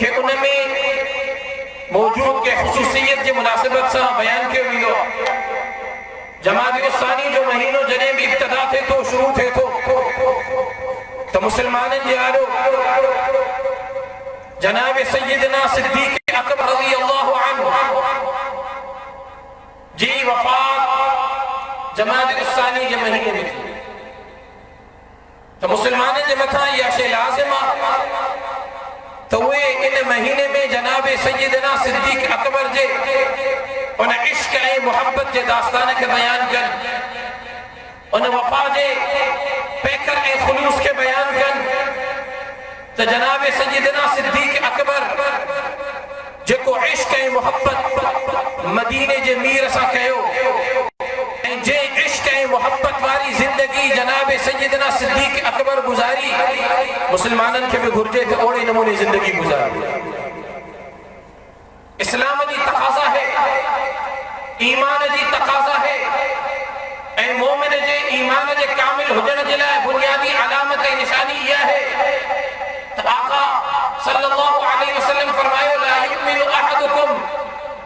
کہ ان میں موجود کے خصوصیت کے مناسبت سے بیان کے ہوئی جمادی الثانی جو مہینوں جنہیں بھی ابتدا تھے تو شروع تھے تو مسلمان جہارو جناب سیدنا صدیق اکبر رضی اللہ عنہ جی وفات جمادی الثانی کے مہینے میں تھی تو مسلمان جے متھا یہ شے لازم تو وہ ان مہینے میں جناب سیدنا صدیق اکبر جے ان عشق اے محبت جے داستان کے بیان کر ان وفا جے پیکر اے خلوص کے بیان کر تو جناب سیدنا صدیق اکبر جے کو عشق اے محبت مدینے جے میر سا کہو جے عشق اے محبت واری زندگی جناب سیدنا صدیق اکبر گزاری مسلمانن کے بھی گھرجے تھے اوڑے نمونے زندگی گزاری اسلام جی تقاضا ہے ایمان جی تقاضا ہے اے مومن جے ایمان جے کامل ہوجن جے لائے بنیادی علامت نشانی یہ ہے تو آقا صلی اللہ علیہ وسلم فرمائے لا یؤمن احدکم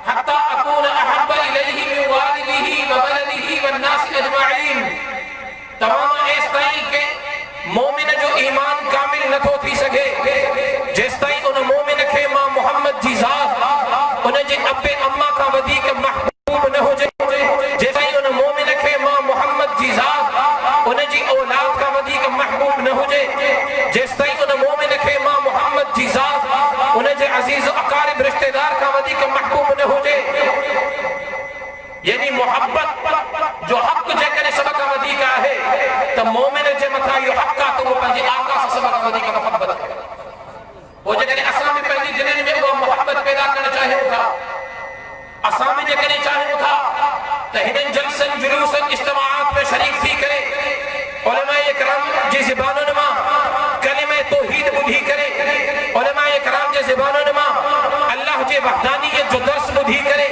حتی اکون احب الیہ من والدہ وولدہ والناس اجمعین تمام اس طرح کے مومن جو ایمان کامل نہ تھو تھی سکے جس طرح ان مومن کے ماں محمد جی ذات انہیں جے ابے اما کا ودیک محبوب نہ ہو جائے جس طرح ان مومن کے ماں محمد جی ذات انہیں جی اولاد کا ودیک محبوب نہ ہو جائے جس طرح ان مومن کے ماں محمد جی ذات انہیں جے عزیز و اقارب رشتہ دار کا ودیک محبوب نہ ہو جائے یعنی محبت جو حق جے کرے سبق ودی کا ہے تو مومن جے متھا یہ حق کا تو وہ پنجی آقا سے سبق ودی کا محبت ہے وہ جے کرے اسامی پہلی دلین میں وہ محبت پیدا کرنا چاہے تھا اسامی جے کرے چاہے تھا تہنن جلسن جلوسن اجتماعات میں شریک تھی کرے علماء اکرام جی زبانوں نما کلمہ توحید بدھی کرے علماء اکرام جی زبانوں نما اللہ جے وحدانیت جو درس بدھی کرے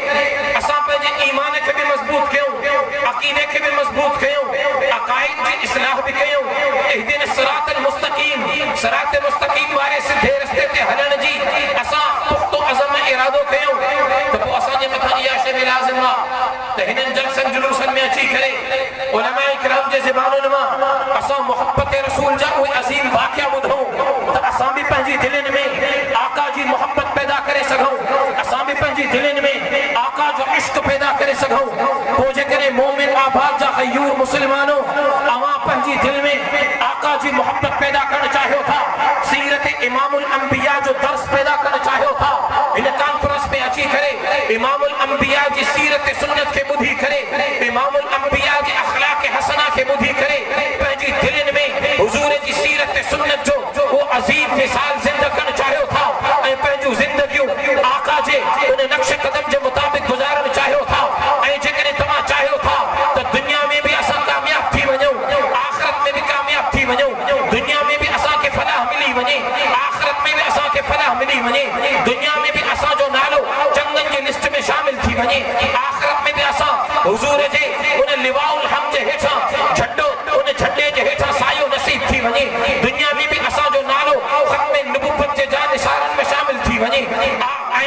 اساں پہ جے ایمان کے بھی مضبوط کیوں عقیدے کے بھی مضبوط کیوں عقائد جی اصلاح بھی کیوں اہدنا الصراط المستقیم صراط مستقیم وارے سدھے رستے تے ہلن جی اساں پختو عزم ارادو کیوں تو اساں جے متھا یہ شے لازم تہنن جلسن جلوسن میں اچھی کرے علماء اکرام جے زبانوں نما اساں محبت رسول جا کوئی عظیم واقعہ بدھوں تو اساں بھی پنجی دلن میں آقا جی محبت پیدا کرے سکھوں اساں بھی پنجی دلن میں آقا جو عشق پیدا کرے سکھوں وہ جے کرے مومن آباد جا غیور مسلمانوں اواں پنجی دل میں آقا جی محبت پیدا کرنا چاہیو تھا سیرت امام الانبیاء جو درس پیدا کرنا چاہیو تھا ان کانفرنس میں اچھی کرے امام الانبیاء جی سیرت سنت کے بدھی کرے امام الانبیاء جی اخلاق حسنہ کے بدھی کرے پنجی دلن میں حضور جی سیرت سنت جو وہ عظیم مثال زندہ کرنا چاہیو تھا اے پنجو زندگیوں آقا جے انہیں نقش قدم جے مطابق گزارنا چاہیو تھا اے جے کرے تمہاں چاہیو تھا تو دنیا میں بھی اساں کامیاب تھی ونجوں آخرت میں بھی کامیاب تھی ونجوں دنیا میں بھی اساں کے فلاح ملی ونجے آخرت میں بھی اساں کے فلاح ملی ونجے دنیا میں بھی اساں جو نالو چندن کی لسٹ میں شامل تھی ونجے آخرت میں بھی اساں حضور جے انہیں لواء الحمد جے ہیٹھا جھڈو انہیں جھڈے جے ہیٹھا سایو نصیب تھی ونجے دنیا میں بھی اساں جو نالو ختم نبوت جے جان نثارن میں شامل تھی ونجے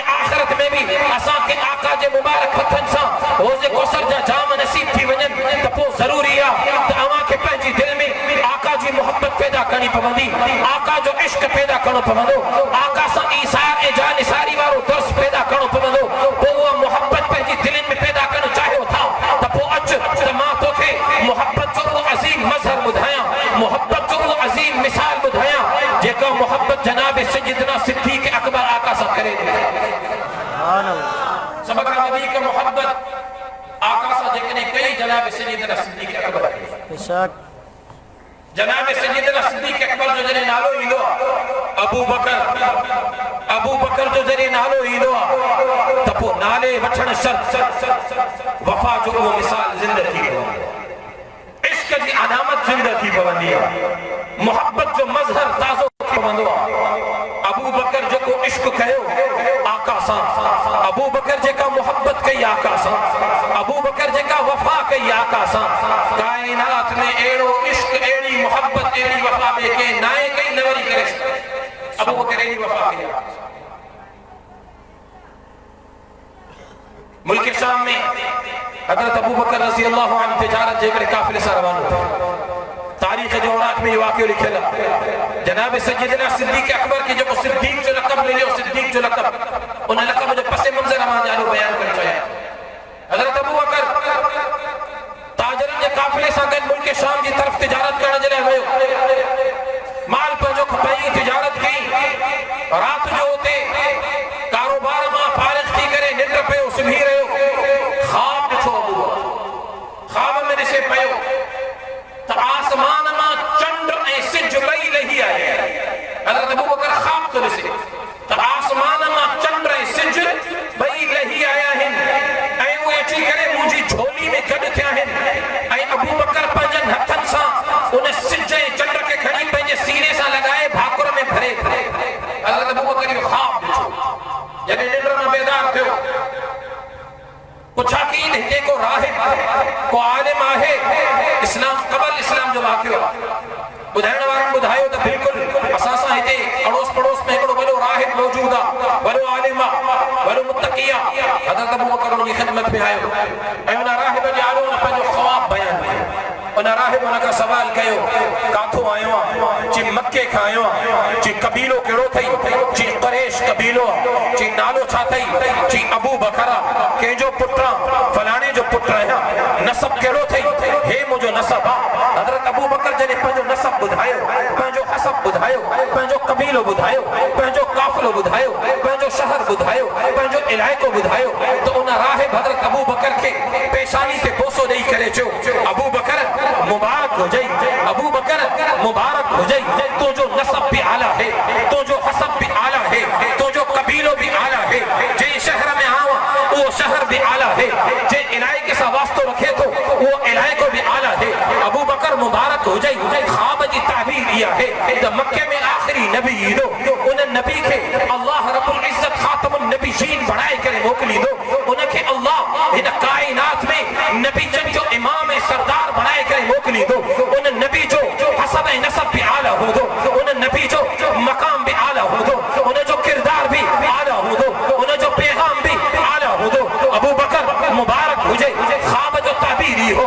آخرت میں بھی اساں کے آقا جے مبارک ہتھن سا روزے کوثر جا جام نصیب تھی ونجن تو پو ضروری ہے تو اواں کے پنجی دل میں آقا جی محبت پیدا کرنی پوندی آقا جو عشق پیدا کرنو پوندو آقا سا ایثار اے جان نثاری وارو درس پیدا کرنو پوندو وہ محبت پنجی دل میں پیدا کرنا چاہیو تھا تو پو اچ تو ماں تو کے محبت جو وہ عظیم مظہر بدھایا محبت جو وہ عظیم مثال بدھایا جے کا محبت جناب سیدنا صدیق اکبر آقا سا کرے سبق نبی کا محبت آقا سا جکنے کئی جناب سیدنا صدیق اکبر جناب سیدنا صدیق اکبر جو جنہیں نالو ہیلو ابو بکر جو جنہیں نالو ہیلو تپو نالے وچھن شرط وفا جو وہ مثال زندہ تھی عشق جی علامت زندہ تھی پوندی محبت جو مظہر تازو تھی پوندو ابو بکر جو کو عشق کہو آقا سا ابو بکر جے کا محبت کئی آقا سا ابو بکر جے کا وفا کئی آقا سا کائنات میں ایڑو عشق ایڑی محبت ایڑی وفا بے کے نائے کئی نوری کرے ابو بکر ایڑی وفا کئی آقا سا شام میں حضرت ابو بکر رضی اللہ عنہ تجارت جے کرے قافلے سے روانو تھے. تاریخ جو اوراق میں یہ واقعہ لکھے لگا جناب سیدنا صدیق اکبر کے جو صدیق جو لقب لے لے صدیق جو لقب انہیں لقب جو پس منظر امان جانو بیان کر چاہے. حضرت ابو بکر تاجرن کے قافلے سے گئے ملک شام کی طرف تجارت کرنے جلے ہوئے مال پر جو کھپائی تجارت کی رات جو ہوتے کاروبار ماں فارغ کی کرے نندر پہ اس بھی رہے ہو خواب چھو ابو خواب میں نسے پیو تو آسمان ماں چند اے سج بئی لہی آئے. حضرت ابو بکر خواب تو نسے تو آسمان ماں چند اے سج بئی لہی آیا ہیں اے وہ اچھی کرے مجھے جھولی میں گڑ تھیا ہیں اے ابو بکر پنجن ہتھن سا انہیں سجے چند کے کھڑی پہنجے سینے سا لگائے بھاکر میں بھرے بھرے. حضرت ابو بکر یہ خواب چھو جنہیں نندر میں بیدار تھے کچھ حقین ہندے کو راہب کو عالم آہے اسلام قبل اسلام جو واقع ہوا بدھائن وارن بدھائیو تا بالکل اساسا ہندے اڑوس پڑوس میں اکڑو بلو راہب موجودا بلو عالمہ بلو متقیہ. حضرت ابو بکر انہی خدمت میں آئے اے انہا راہب جعلو انہا جو خواب بیان ہے انہا راہب انہا کا سوال کہو کاتھو آئیو چی مکے کھائیو چی قبیلو کیڑو تھئی چی قریش قبیلو چی نالو چھاتئی چی ابو بکرہ کہ جو پٹرا فلانے جو پٹرا ہے نصب کیڑو تھئی ہے مجھو نصب حضرت ابو بکر جنے پنجو نصب بدھائیو پنجو حسب بدھائیو پنجو قبیلو بدھائیو پنجو قافلو بدھائیو پنجو شہر بدھائیو پنجو علاقو بدھائیو تو انہا راہب حضرت ابو بکر کے پیشانی سے بوسو دئی کرے چھو ابو بکر مبارک ہو جائی ابو بکر مبارک ہو جائی تو جو نصب بھی آلہ ہے تو جو حسب بھی آلہ ہے تو جو قبیلو بھی آلہ ہے جے شہر میں آوا وہ شہر بھی آلہ ہے جے علاقے سے واسطو رکھے تو وہ علاقو بھی آلہ ہے. ابو بکر مبارک ہو جائی خواب جی تعبیر دیا ہے تو مکہ میں آخری نبی دو انہیں نبی کے اللہ رب العزت خاتم النبیین بڑھائے کرے موکلی دو انہیں کہ اللہ ان کائنات میں نبی جن جو امام سردار بڑھائے کرے موکلی دو انہیں نبی جو حسب نصب بھی آلہ ہو دو انہیں نبی جو مقام بھی آلہ ہو دو انہیں جو کردار بھی آلہ ہو دو انہیں جو پیغام بھی آلہ ہو دو. ابو بکر مبارک ہو جائے خواب جو تعبیری ہو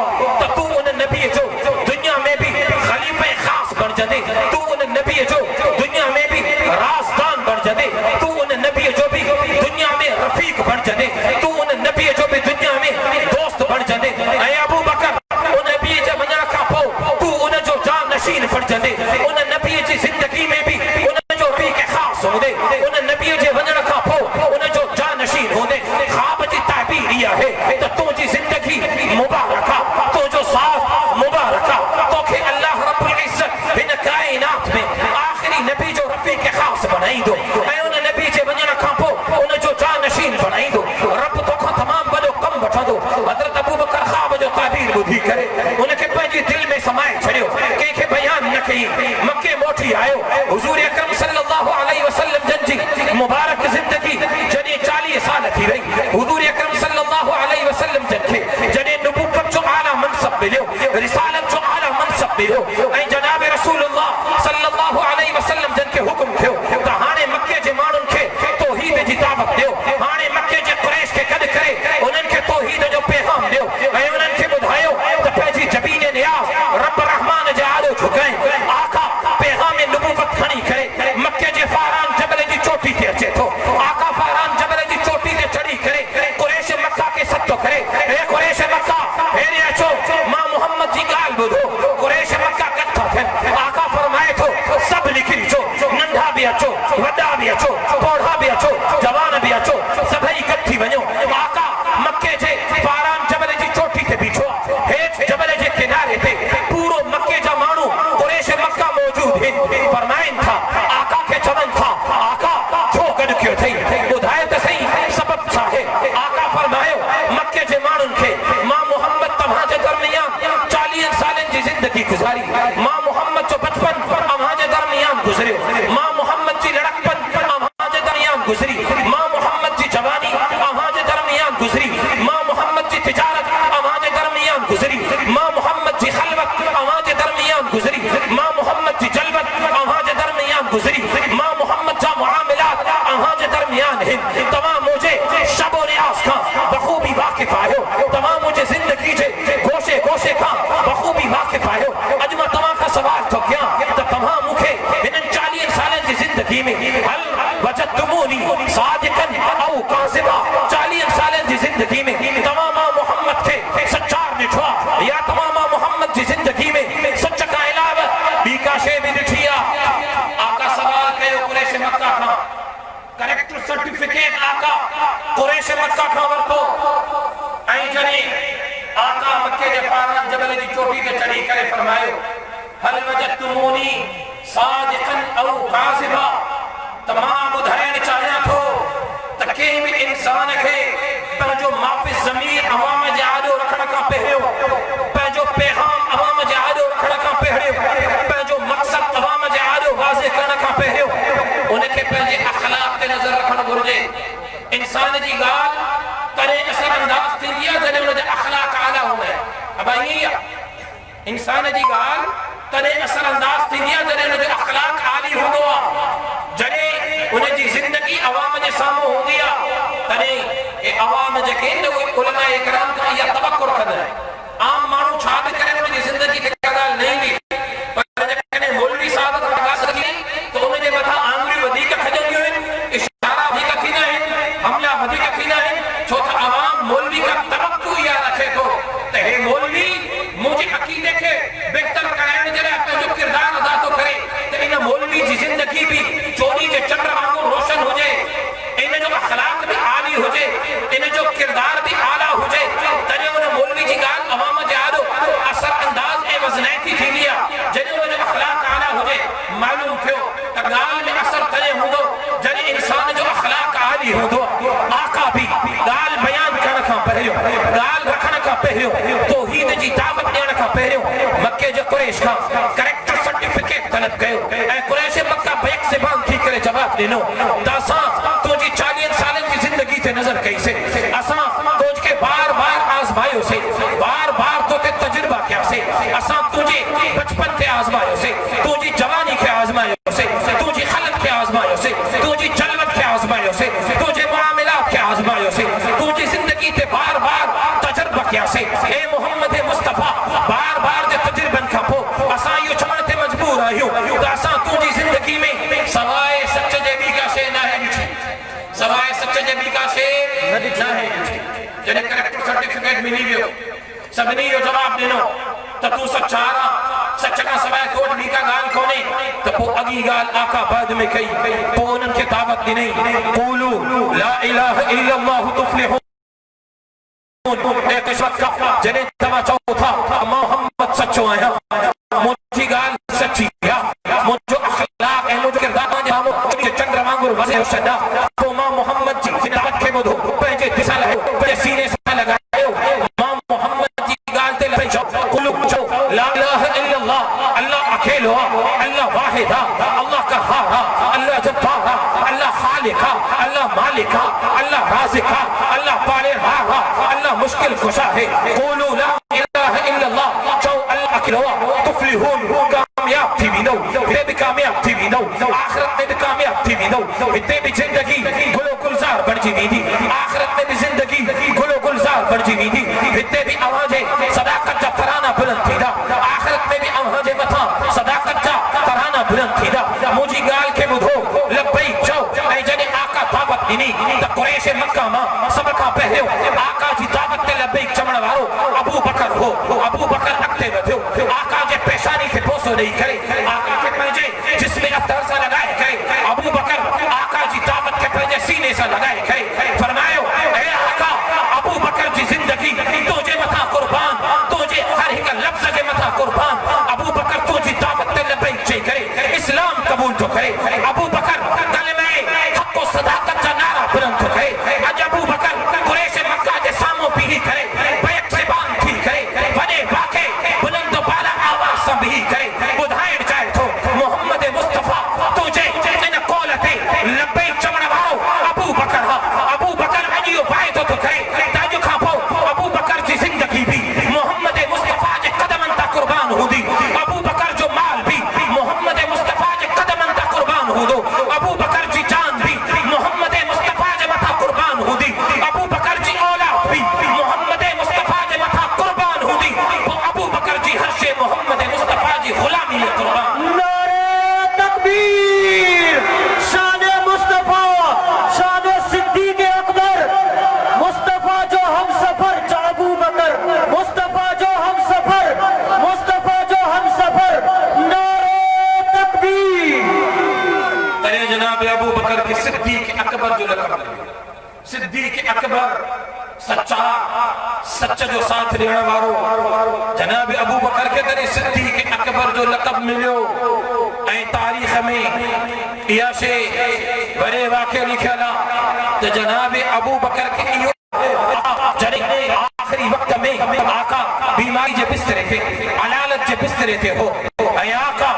تو انہیں نبی جو دنیا میں بھی خلیفہ خاص بن جدے تو انہیں نبی جو دنیا میں بھی رازدان بن جدے تو انہیں نبی جو بھی دنیا میں رفیق بن جدے تو انہیں نبی جو بھی دنیا میں دوست بن جدے. اے ابو بکر انہیں نبی جو بنیا کا پو تو انہیں جو جان نشین بن جدے انہیں نبی جی زندگی میں بھی انہیں جو رفیق خاص ہو دے انہیں نبی جو بنیا کا پو انہیں جو جان نشین ہو دے. خواب جی تعبیر یہ ہے تو جی زندگی مبارکہ تو جو صاف مبارکہ تو کہ اللہ رب العزت ان کائنات میں آخری نبی جو رفیق خاص بنائی دو اے انہیں نبی جو بنیا کا پو انہیں جو جان نشین بنائی دو رب تو کو تمام بلو کم بٹھا دو. حضرت ابو بکر خواب جو تعبیر بدھی کرے انہیں کہ پہنجی دل میں سمائے چھڑیو کہ بیان نہ کہیں مکہ موٹی آئیو حضور اکرم صلی اللہ علیہ وسلم جن جی مبارک زندگی جنی 40 سال تھی رہی حضور اکرم صلی اللہ علیہ وسلم جن کے جنی نبوت جو اعلیٰ منصب ملیو رسالت جو اعلیٰ منصب ملیو اے جناب رسول اللہ صلی اللہ علیہ وسلم جن کے حکم تھے تو ہانے مکہ جے مانن کے توحید جی دعوت دیو ہانے مکہ جے قریش کے قد کرے انہن کے توحید جو پیغام دیو اے انہن کے بدھائیو تو پہنجی جبین نیاز رب رحمان جے آلو جھکائیں آقا پیغام نبوت کھنی کرے مکہ جے فاران جبل جی چوٹی تے اچے تو آقا فاران جبل جی چوٹی تے چڑی کرے قریش مکہ کے ستو کرے اے قریش مکہ میرے اچھو ماں محمد جی گال بدھو قریش مکہ کتھا تھے آقا فرمائے تو سب لکھی جو ننڈا بھی اچھو وڈا بھی اچھو پوڑھا بھی اچھو جوان بھی اچھو سبھی کتھی ونیو آقا مکہ جے فاران جبل جی چوٹی تے بیچو ہیچ جبل جے کنارے تے پورو مکہ جا مانو قریش مکہ موجود ہیں فرمائن تھا آقا کے چمن تھا آقا چھو گڑ کیوں تھی بدھائے تو صحیح سبب تھا ہے آقا فرمائے مکہ جے مانن کے ماں محمد تمہاں جے درمیان 40 سالن جی زندگی گزاری ماں محمد جو بچپن امہاں جے درمیان گزرے ماں محمد جی لڑکپن امہاں جے درمیان گزری ماں محمد جی جوانی امہاں جے درمیان گزری ماں محمد جی تجارت امہاں جے درمیان گزری ماں محمد جی خلوت امہاں جے درمیان گزری ماں محمد جی جلوت امہاں جے درمیان گزری ماں محمد جا معاملات امہاں جے درمیان ہیں تمام مجھے شب و ریاض کا بخوبی واقف وجدتمونی صادقا او کاذبا 40 سالن جی زندگی میں تماما محمد کے سچار نٹھوا یا تماما محمد جی زندگی میں سچ کا علاوہ بیکا شے بھی نٹھیا آقا سوال کہو قریش مکہ کھا کریکٹر سرٹیفکیٹ آقا قریش مکہ کھا ورکو آئی جنی آقا مکہ دے فاران جبل دی چوٹی دے چڑھی کرے فرمائے حل وجدتمونی صادقا او کاذبا تمام ادھرین چاہیاں تھو تکے بھی انسان کے پر جو معافی ضمیر عوام جہادو رکھنا کا پہریو پر جو پیغام عوام جہادو رکھنا کا پہریو پر جو مقصد عوام جہادو واضح کرنا کا پہریو انہیں کے پہلے اخلاق تے نظر رکھنا گرجے انسان جی گال کرے اثر انداز تھی دیا جنہیں انہیں اخلاق عالی ہوئے اب آئیے انسان جی گال کرے اثر انداز تھی دیا جنہیں انہیں اخلاق عالی ہوا جنہیں انہیں جی زندگی عوام جے سامو ہو گیا تنہیں عوام جے کہیں علماء اکرام کا یہ تبکر کر رہا ہے عام مانو چھاپ کریں انہیں جی زندگی کے قدال نہیں لی پر جب کہنے مولوی صاحب رکھا سکی تو انہیں جے بتا آنگری ودی کا کھجن گئے اشارہ بھی کا کھینا ہے حملہ ودی کا کھینا ہے چھوٹا عوام مولوی کا تبکر یا رکھے تو تہے مولوی مجھے عقیدے کے بہتر کرائیں جلے اپنے جو کردار ادا تو کرے تو انہیں مولوی جی زندگی بھی چوری کے چندر وانگو روشن ہو جائے انہیں جو اخلاق بھی عالی ہو جائے انہیں جو کردار بھی عالی ہو جائے تنہیں انہیں مولوی جی گال عوام جہادو اثر انداز اے وزنیتی تھی لیا جنہیں انہیں جو اخلاق عالی ہو جائے معلوم کیوں گال میں اثر تنہیں ہوں دو جنہیں انسان جو اخلاق عالی ہوں دو آقا بھی گال بیان کرنا کھا پہریو گال رکھنا کھا پہریو توحید جی دعوت دینا کھا پہریو مکہ جو قریش کا کریکٹر سرٹیفکیٹ طلب گئے اے قریش مکہ بیک سے بان تھی کرے جواب دینو داسان تو جی 40 سالن کی زندگی تے نظر کئی سے اسان تو جی کے بار بار آزمائیوں سے بار بار تو تے تجربہ کیا سے اسان تجھے بچپن کے آزمائیوں سے تو جی جوانی کے آزمائیوں سے تو جی خلق کے آزمائیوں سے تو جی جلوت کے آزمائیوں سے تو جی معاملات کے آزمائیوں سے تو جی زندگی تے بار بار تجربہ کیا سے اے محمد مصطفیٰ بار بار دے تجربن کا پو اسان یو چمڑتے مجبور آئیو اسان تو جی زندگی میں سوائے سچ جیبی کا شے نہ ہے بچھی سوائے سچ جیبی کا شے نہ ہے بچھی جنہیں کریکٹر سرٹیفکیٹ ملی بھی ہو سب نہیں ہو جواب دینا تو سچا رہا سچ کا سوائے کوٹ بھی کا گال کونے تو پو اگی گال آقا بعد میں کئی پو انن کے دعوت دی نہیں قولو لا الہ الا اللہ تفلحون ایک قسمت کا جنہیں دوا چاہو تھا محمد سچو آیا مجھے گال سچی گیا مجھے اخلاق ہے مجھے کردار جہاں مجھے چندر مانگر وزیر شدہ تو ماں محمد جی دعوت کے مدھو پہنچے دسا لہو پہنچے سینے سے لگائے ماں محمد جی گالتے لپنچو قلوب چو لا الہ الا اللہ اللہ اکیلو اللہ واحدہ اللہ قہارہ اللہ جبارہ اللہ خالقہ اللہ مالکہ اللہ رازقہ اللہ پالرہا اللہ مشکل کشا ہے قولو لا الہ الا اللہ چو اللہ اکیلو تفلحون کامیاب تھی بھی نو ہتے بھی کامیاب تھی بھی نو آخرت میں بھی کامیاب تھی بھی نو ہتے بھی زندگی گلو گلزار بڑھ جی بھی دی آخرت میں بھی زندگی گلو گلزار بڑھ جی بھی دی ہتے بھی آوازے صداقت جا ترانہ بلند تھی دا آخرت میں بھی آوازے مطا صداقت جا ترانہ بلند تھی دا مجھے گال کے مدھو لبئی چو اے جنے آقا دعوت دینی دا قریش مکہ ماں سبقہ پہلے آقا جی دعوت تے لبئی چمڑ وارو ابو بکر ہو ابو بکر اکتے بدھو آقا جے پیشانی کے بوسو نہیں کرے آقا کے پہنجے جس میں افتر سا لگائے کرے ابو بکر آقا جی دعوت کے پہنجے سینے سا لگائے کرے فرمائیو اے آقا ابو بکر جی زندگی تو جے مطا قربان تو جے ہر ایک لفظ جے مطا قربان ابو بکر تو جی دعوت تے لبئی چے کرے اسلام قبول تو کرے ابو بکر کلمہ حق و صداقت کا نعرہ بلند تو کرے اج ابو بکر قریش مکہ جے سامو پیری کرے بیک سے بان تھی کرے بنے واقع بلند و بالا آواز سبھی کرے بدھائیں چاہے تو محمد مصطفیٰ تجھے ان قولتے لبئی چمڑ وارو ابو بکر ہاں صدیق اکبر جو لقب ملو صدیق اکبر سچا جو ساتھ رہنے وارو جناب ابو بکر کے در صدیق اکبر جو لقب ملو اے تاریخ میں ایاشے بڑے واقع لکھلا تو جناب ابو بکر کے جنہیں آخری وقت میں آقا بیماری جے بسترے تھے علالت جے بسترے تھے ہو اے آقا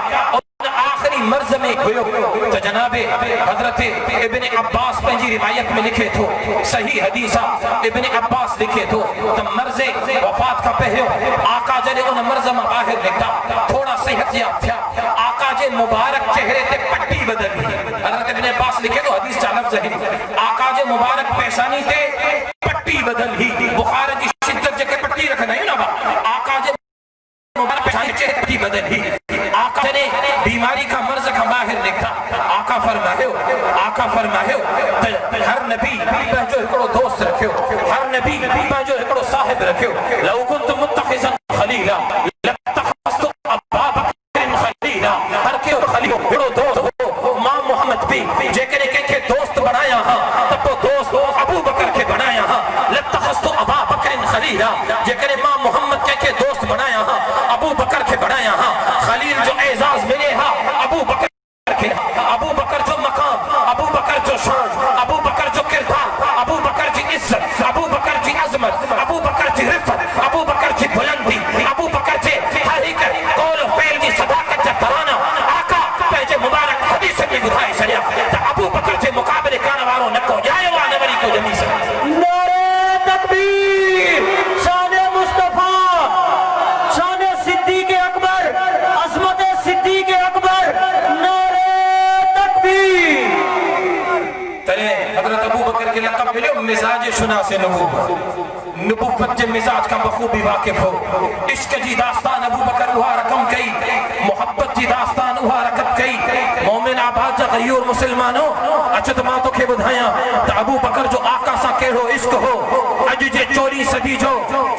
آخری مرض میں ہوئے تو جناب حضرت ابن عباس پنجی روایت میں لکھے تھو صحیح حدیثہ ابن عباس لکھے تھو تو مرض وفات کا پہلو آقا جنہیں ان مرض میں باہر لکھتا تھوڑا صحت یاب تھا آقا جے مبارک چہرے تے پٹی بدل دی حضرت ابن عباس لکھے تو حدیث چا لفظ ہے آقا جے مبارک پیشانی تے پٹی بدل ہی بخار جی شدت جے کے پٹی رکھنا ہے نا با آقا جے مبارک پیشانی چہرے پٹی بدل ہی آقا نے بیماری کا مرض کا باہر نکتا آقا فرمائے ہر نبی جو ایکڑو دوست رکھو ہر نبی جو ایکڑو صاحب رکھو لو کنت متخذا خلیلا لاتخذت ابا بکر خلیلا ہر کے خلیل ایکڑو دوست ہو ماں محمد بھی جے کے دوست بنایا ہاں تب تو دوست ابو بکر کے بنایا ہاں لاتخذت ابا بکر خلیلا جے ماں محمد کے دوست بنایا ہاں ابو بکر کے بنایا ہاں خلیل جو اعزاز ملے ہاں ابو بکر کے ابو بکر جو مقام ابو بکر جو شان ابو بکر جو کردار ابو بکر جی عزت ابو بکر جی عظمت ابو بکر جی رفت ابو بکر جی بلندی ابو بکر جی ہر ایک قول و فعل جی صداقت جا ترانا آقا پہنچے مبارک حدیث میں بدھائی شریع ابو بکر جی مقابلے کانا وارو نکو جائے وانا بری کو جمی سے نعرہ تکبیر شان مصطفیٰ شان صدیق اکبر عظمت صدیق اکبر نعرہ تکبیر تلے حضرت ابو بکر کے لقب ملے مزاج شناس نبوت جے مزاج کا بخوبی واقف ہو عشق جی داستان ابو بکر وہاں رقم کئی محبت جی داستان وہاں رکب کئی مومن آباد جا غیور مسلمانوں اچھت ماتو کے بدھائیاں تا ابو بکر جو آقا سا کہڑو عشق ہو اج جے چوری صدی جو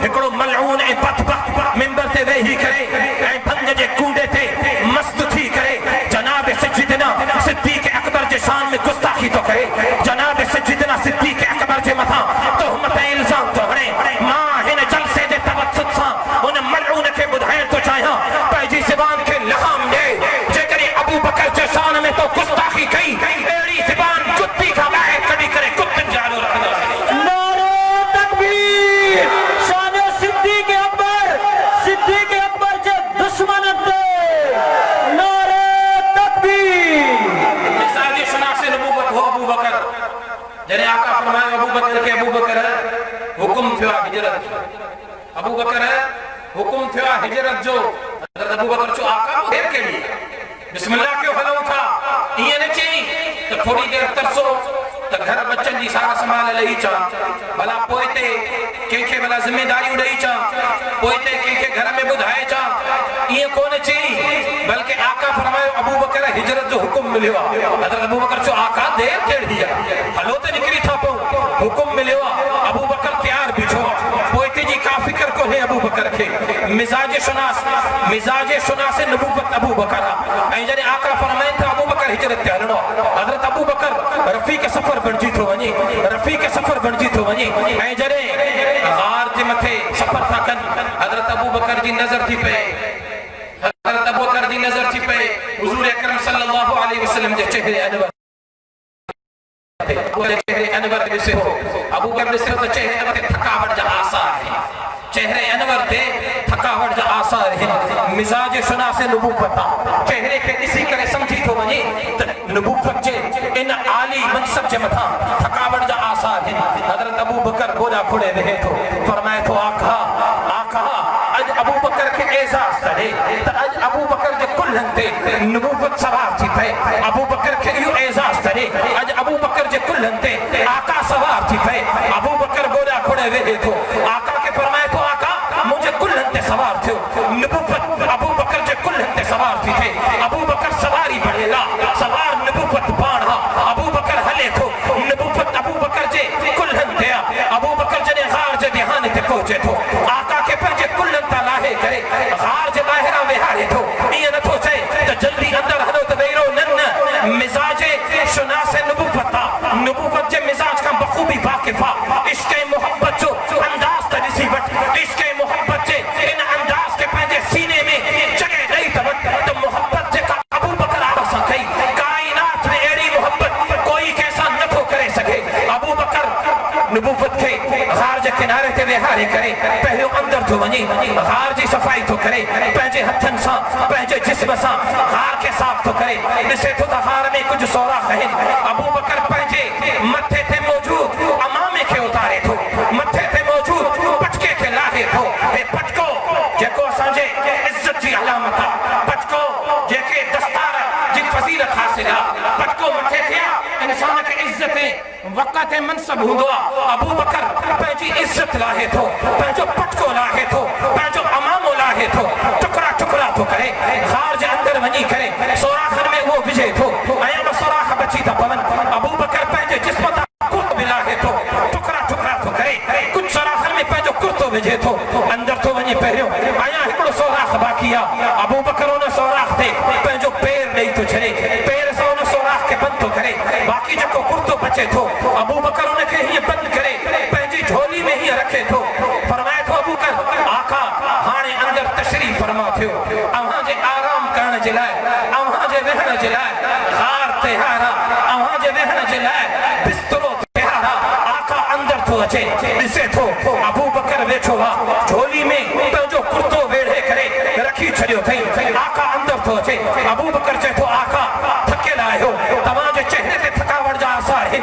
ہکڑو ملعون اے پت پت ممبر تے وہی کرے اے بھنگ جے کونڈے تے مست تھی کرے جناب سجدنا صدیق اکبر جے شان میں گستاخی تو کرے جناب سجدنا صدیق اکبر جے متھا تہمت الزام تو ہڑے ماں ہن جلسے دے توسط سا ان ملعون کے بدھائیں تو چاہیاں پیجی زبان کے لحام دے جے کرے ابو بکر جے شان میں تو گستاخی کئی ایڑی زبان جتی کا باہر کبھی کرے کتن جالو رکھنا نعرہ تکبیر شان صدیق اکبر جے دشمن دے نعرہ تکبیر مزاج شناس نبوت ہو ابو بکر جنہیں آقا فرمائے ابو بکر کے ابو بکر حکم تھوا ہجرت ابو بکر حکم تھوا ہجرت جو حضرت ابو بکر چو آقا وہ دیر کے لیے بسم اللہ کیوں حلو تھا یہ نہ چاہیے تو تھوڑی دیر ترسو تو گھر بچن دی سارا سمال لئی چاہ بلا پوئتے کیکے بلا ذمہ داری اڑئی چاہ پوئتے کیکے گھر میں بدھائے چاہ یہ کون چاہیے بلکہ آقا فرمائے ابو بکر ہجرت جو حکم ملے ہوا حضرت ابو بکر چو آقا دیر کیڑ دیا حلو تے نکری تھا پو حکم ملے ہوا ابو بکر تیار بچھو پوئتے جی کا فکر کو ہے ابو بکر کے مزاج شناس نبوت ابو بکر اے جنے آقا فرمائے تھا ابو بکر ہجرت تے ہلنو حضرت ابو بکر رفیق سفر بنجی تھو ونی رفیق سفر بنجی تھو ونی اے جنے غار جے متھے سفر تھا کن حضرت ابو بکر جی نظر تھی پے حضرت ابو بکر جی نظر تھی پے حضور اکرم صلی اللہ علیہ وسلم جے چہرے انور چہرے انور دے سے ہو ابو بکر سے تو چہرے انور تھکاوٹ جا آثار ہے چہرے انور دے تھکاوٹ جا آثار ہے مزاج شناس نبوت چہرے کے اسی کرے سمجھی تو ونی نبوت جے ان عالی منصب جے متھا تھکاوٹ جا آثار ہے حضرت ابو بکر گولا کھڑے رہے تو فرمائے تو آقا اج ابو بکر کے اعزاز کرے تو اج ابو بکر جے کلن تے نبوت سوار تھی پے ابو بکر کے یوں اعزاز کرے اج ابو بکر جے کلن تے آقا سوار تھی پے ابو بکر گولا کھڑے رہے تو آقا کے فرمائے تو آقا مجھے کلن تے سوار تھے نبوت ابو بکر جے کلن تے سوار تھی تھے ابو بکر سواری بڑھے لا سوار نبوت بانہا ابو بکر ہلے تھو نبوت ابو بکر جے کلن تے ابو بکر جے غار جے دہانے تے پہنچے تھو آقا کے پر جے کلن تا لاہے کرے غار جے باہرہ وہارے تھو یہ نہ تھو چاہے تو جلدی اندر ہلو تو بیرو نن مزاج شناس نبوت نبوت کے غار جے کنارے تے وہارے کرے پہلو اندر تو ونی غار جی صفائی تو کرے پنجے ہتھن سا پنجے جسم سا غار کے صاف تو کرے ڈسے تو غار میں کچھ سوراخ ہے ابو بکر پنجے متھے تے موجود امامے کے اتارے تو متھے تے موجود پٹکے کے لاہے تو اے پٹکو جیکو سانجے عزت جی علامت پٹکو جیکے دستار جن فضیلت حاصلہ پٹکو متھے تھیا انسان کے عزتیں وقت منصب ہوا ابو بکر پہنچی عزت لاہے تھو پہنچو پٹکو لاہے تھو پہنچو امامو لاہے تھو ٹکڑا ٹکڑا تو کرے غار جے اندر ونی کرے سوراخن میں وہ بجے تھو آیا با سوراخ بچی تا پون ابو بکر پہنچے جسم تا کرت بلاہے تھو ٹکڑا ٹکڑا تو کرے کچھ سوراخن میں پہنچو کرتو بجے تھو اندر تو ونی پہریو آیا ہکڑو سوراخ باقیا ابو بکر انہوں سوراخ تے پہنچو پیر نہیں تو چھڑے پیر سے انہوں سوراخ کے بند تو کرے باقی جکو کرتو بچے تھو ابو بکر انہیں کہ یہ بند کرے پہنچی جھولی میں ہی رکھے تھو فرمائے تھو ابو بکر آقا ہانے اندر تشریف فرما تھو اوہاں جے آرام کرنے جلائے اوہاں جے وہن جلائے غار تہارا اوہاں جے وہن جلائے بسترو تہارا آقا اندر تو اچے اسے تھو ابو بکر بیٹھو جھولی میں پہنچو کرتو ویڑھے کرے رکھی چھڑیو تھئی آقا اندر تو اچے ابو بکر چے تھو آقا تھکے لائے ہو تمام جو چہرے تے تھکاوٹ جا آسار ہے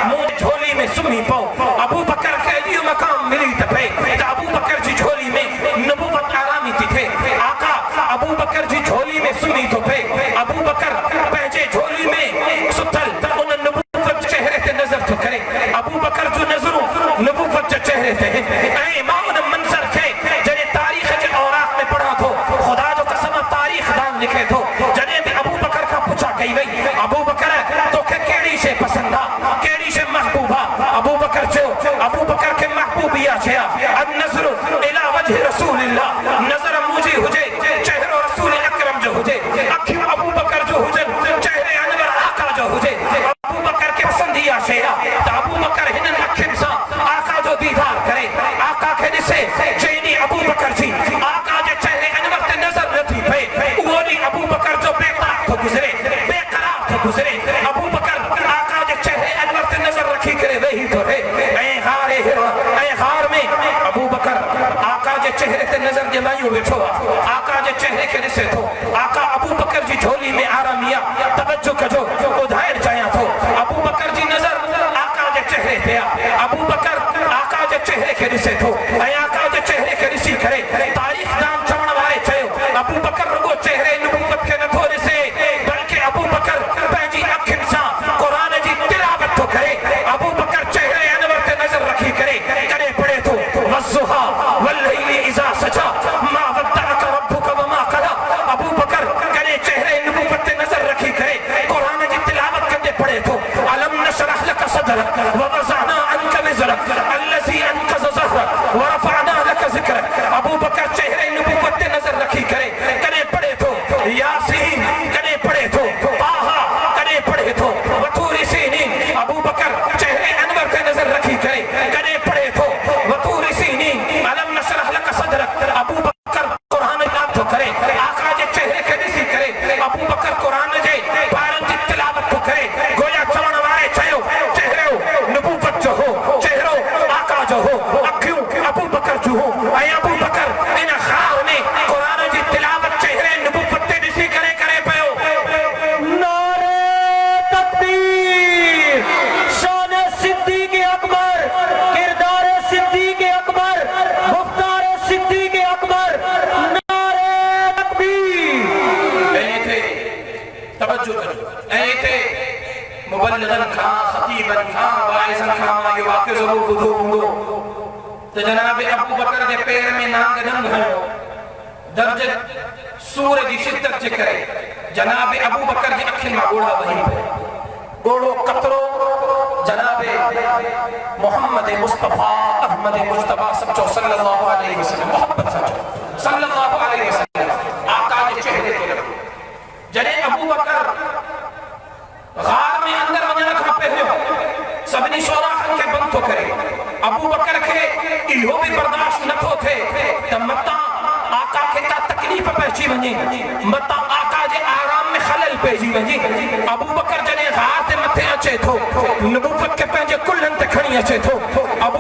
مجھ جھولی میں سمی پاؤ ابو بکر کے لیے مقام ملی تپے ابو بکر جی جھولی میں نبوت آرامی تھی تھے آقا ابو بکر جی جھولی میں سمی تو پے ابو بکر پہنچے جھولی میں ستل انہیں نبوت چہرے تے نظر تو کرے ابو بکر جو نظروں نبوت چہرے تے اے امام منظر کے جنہیں تاریخ کے اوراق میں پڑھا تھو خدا جو قسم تاریخ دان لکھے تھو جنہیں بھی ابو بکر کا پوچھا گئی وئی ابو بکر تو کہ کیڑی سے پسندہ کیڑی سے محبوبہ ابو بکر چھو ابو بکر کے محبوبیہ چھیا النظر الى وجہ رسول اللہ نظر مجھے ہوجے چہرہ رسول اکرم جو ہوجے اکھیو ابو بکر جو ہوجے چہرے انور آقا جو ہوجے ابو بکر کے پسندیہ چھیا تا ابو بکر ہنن اکھن سا آقا جو دیدار کرے آقا کے نسے چینی ابو بکر جی آقا جے چہرے انور تے نظر نتھی پے وہی ابو بکر جو بے قرار تو گزرے بے قرار تو گزرے ابو بکر آقا جے چہرے انور تے نظر رکھی کرے وہی تو ہے اے غار میں ابو بکر آقا جے چہرے تے نظر جلائیو بیٹھو آقا جے چہرے کے نسے تھو آقا ابو بکر جی جھولی میں آرامیا توجہ کجو ادھائر جایا تھو ابو بکر جی نظر آقا جے چہرے تے ابو بکر آقا جے چہرے کے نسے تھو اے آقا جے چہرے کے نسی کرے تاریخ دان چون والے چھو ابو بکر رگو چہرے نبوت کے نتھو نسے بلکہ ابو بکر پہنجی اکھن سا قرآن جی تلاوت تو کرے ابو بکر چہرے انور تے نظر رکھی کرے کرے پڑے تو والضحى واللیل اذا سجا ما ودعك ربك وما قلى ابو بکر کرے چہرے نبوت تے نظر رکھی کرے قرآن جی تلاوت کرے پڑے تو علم نشرح لك صدرك ووضعنا عنك وزرك الذي انقض ظهرك ورفعنا لك ذكرك ابو بکر چہرے نبوت تے نظر رکھی کرے کرے پڑے تو یاسین کرے پڑے تو طه کرے پڑے تو وطور سینین ابو بکر چہرے انور تے نظر رکھی کرے کرے پڑے تو وطور سینین علم نشرح لك صدرك ابو بکر قرآن یاد تو کرے آقا جے چہرے کے نسی کرے ابو بکر قرآن جے پارن جی تلاوت تو کرے گویا چون والے چھو چہرے نبوت جو ہو چہرو آقا جو ہو اکھیوں ابو بکر جو ہو اے ابو بکر ان خار میں قرآن جی تلاوت چہرے نبوت تے نسی کرے کرے پیو نعرہ تکبیر شان صدیق اکبر کردار صدیق اکبر گفتار صدیق اکبر نعرہ تکبیر اے تھے توجہ کرو اے تھے مبلغن کھاں خطیبن کھاں باعثن کھاں یہ واقع ضرور خودو ہوں تو جناب ابو بکر دے پیر میں نانگ ننگ ہوں درجہ سور دی شدت چکرے جناب ابو بکر دی اکھن میں گوڑا وہیں پہ گوڑو قطرو جناب محمد مصطفیٰ احمد مصطفیٰ سمجھو صلی اللہ علیہ وسلم محبت سمجھو صلی اللہ علیہ وسلم آقا دے چہرے کے لگو جنہیں ابو بکر غار میں اندر ونیا کھا پہلے سبنی سوراخن کے بند تو کرے ابو بکر کے ایہو بھی برداشت نہ تھو تھے تمتا آقا کے تا تکلیف پہچی ونی متا آقا جے آرام میں خلل پیجی ونی ابو بکر جنے غار تے متھے اچے تھو نبوت کے پہنجے کلن تے کھڑی اچے تھو ابو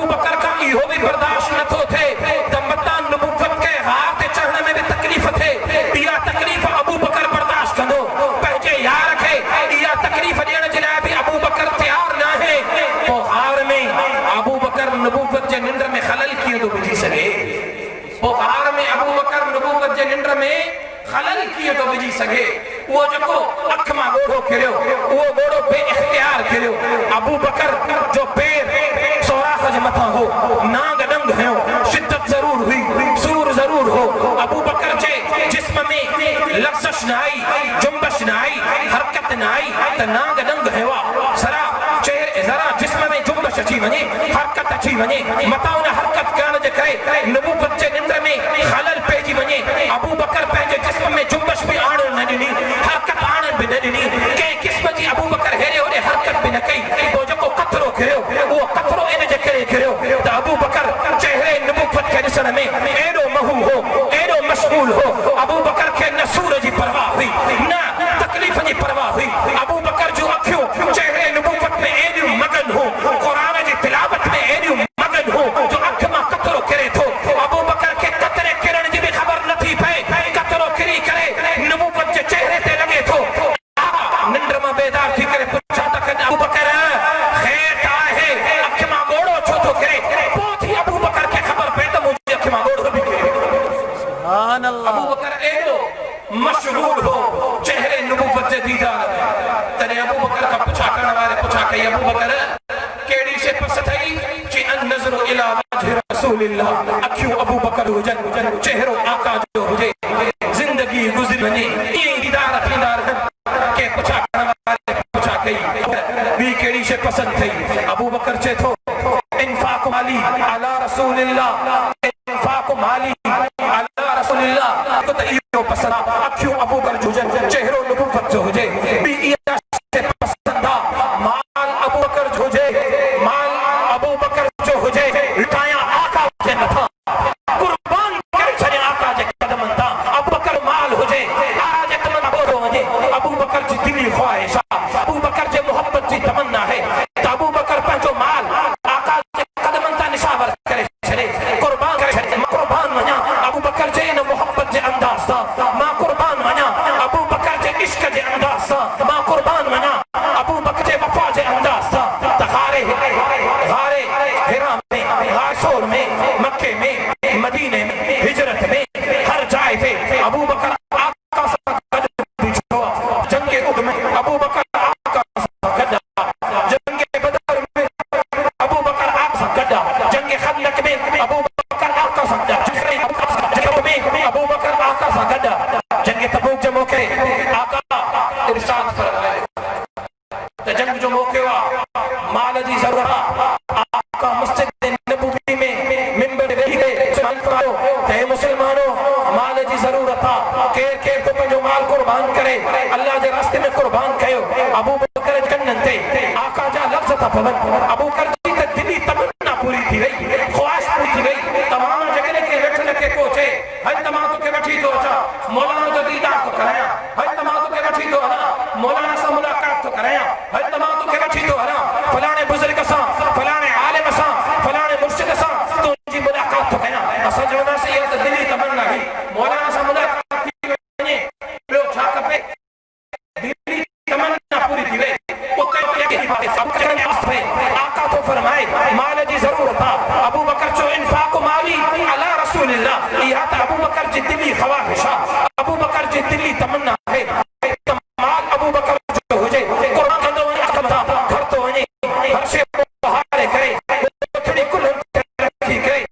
بکر نبوت جے ننڈر میں خلل کیے تو بجی سگے بخار میں ابو بکر نبوت جے ننڈر میں خلل کیے تو بجی سگے وہ جکو اکھ ماں گوڑو کھڑیو وہ گوڑو بے اختیار کھڑیو ابو بکر جو پیر سوراخ جمتا ہو ناگ ڈنگ ہے شدت ضرور ہوئی سور ضرور ہو ابو بکر جے جسم میں لفظش نہ آئی جنبش نہ آئی حرکت نہ آئی تو ناگ ڈنگ ہے ذرا جسم میں جنبش اچھی ونی حرکت اچھی ونی متاؤں نے حرکت کرنے جے کرے نبوت جے نندر میں خلل پیجی ونی ابو بکر پہنجے جسم میں جنبش بھی آڑن نہ ڈنی حرکت آڑن بھی نہ ڈنی کہ قسم جی ابو بکر ہیرے ہونے حرکت بھی نہ کئی وہ جکو قطرو کھریو وہ قطرو ان جے کرے کھریو تو ابو بکر چہرے نبوت کے نسل میں ایڈو محو ہو ایڈو مشغول ہو ابو بکر کے نہ سورج جی پرواہ ہوئی نہ تکلیف جی پرواہ ہوئی ابو بکر جو اکھیوں چہرے نبوت میں ایڈو مگن ہو قرآن جی تلاوت میں ایڈو مگن ہو جو اکھ ماں قطرو کرے تھو ابو بکر کے قطرے کرن جی بھی خبر نہ تھی پے قطرو کری کرے نبوت جے چہرے تے لگے تھو نندر ماں بیدار تھی کرے پوچھا تک ابو بکر خیر آئے اکھ ماں گوڑو چھو تو کرے پوچھی ابو بکر کے خبر پیدا مجھے اکھ ماں گوڑو بھی کرے سبحان اللہ ابو بکر ایڈو مشغول ہو چہرے نبوت جے دیدار تنے ابو بکر کا پوچھا کرنے والے پوچھا کہ ابو بکر کیڑی سے پس تھئی چی ان نظر الى وجہ رسول اللہ اکھیوں ابو بکر ہو جن چہروں آقا جو ہو جے زندگی گزر بنی این دیدار تھیدار کہ پوچھا کرنے والے پوچھا کئی بھی کیڑی سے پسند تھئی ابو بکر چے تھو انفاق مالی علی رسول اللہ انفاق مالی علی رسول اللہ تو تیو پسند اکھیوں ابو بکر جو جن چہروں نبوت جو ہو جے بھی اینا سے پسندہ مال ابو بکر جو ہو جے مال ابو بکر جو ہو جے لٹایا آقا جے نہ تھا قربان کر چھنے آقا جے قدم تھا ابو بکر مال ہو جے آج تمنا بولو وجے ابو بکر جی دلی خواہشہ ابو بکر جے محبت جی تمنا ہے تو ابو بکر پہنچو مال آقا جے قدم تھا نشاور کرے چھنے قربان کرے چھنے قربان منیا ابو بکر جے نہ محبت جے انداز تھا ماں قربان منیا ابو بکر جے عشق جے انداز تھا ماں قربان منیا ابو بکر جے وفا جے انداز تھا غارے ہرا میں غارسور میں مکے میں مدینے میں ہجرت میں ہر جائے تھے ابو بکر آقا سا قدر بچھوا جنگ احد میں ابو بکر آقا سا گڈا جنگ بدر میں ابو بکر آقا سا گڈا جنگ خندق میں ابو بکر آقا سا گڈا جنگ میں ابو بکر آقا سا گڈا جنگ تبوک جو موقع آقا ارشاد فرمائے جنگ جو موقع ہوا مال جی ضرورت آقا مسجد نبوی میں منبر رہی گئے سبحان فرماؤ تے مسلمانوں مال جی ضرورت تھا کیر تو پنجو مال قربان کرے اللہ جے راستے میں قربان کہو ابو بکر کنن تے آقا جا لفظ تھا پون ابو بکر جی تے دلی تمنا پوری تھی گئی خواہش پوری تھی گئی تمام جگہ کے رکھنے کے کوچے ہر تمام تو کے بٹھی تو اچھا مولانا جو دیدار کو کرایا ہر تمام تو کے بٹھی تو انا مولانا سے ملاقات تو کرایا ہر تمام تو کے بٹھی تو انا فلانے بزرگ سا فلانے عالم سا فلانے مرشد سا تو جی ملاقات تو کرایا اصل جو نا سے یہ دلی تمنا ہی مولانا سے ملاقات کی گئی لو چھا کپے دلی تمنا پوری تھی گئی آقا تو فرمائے مال جی ضرور تھا ابو بکر جو انفاق مالی علی رسول اللہ یہ تھا ابو بکر جی دلی خواہش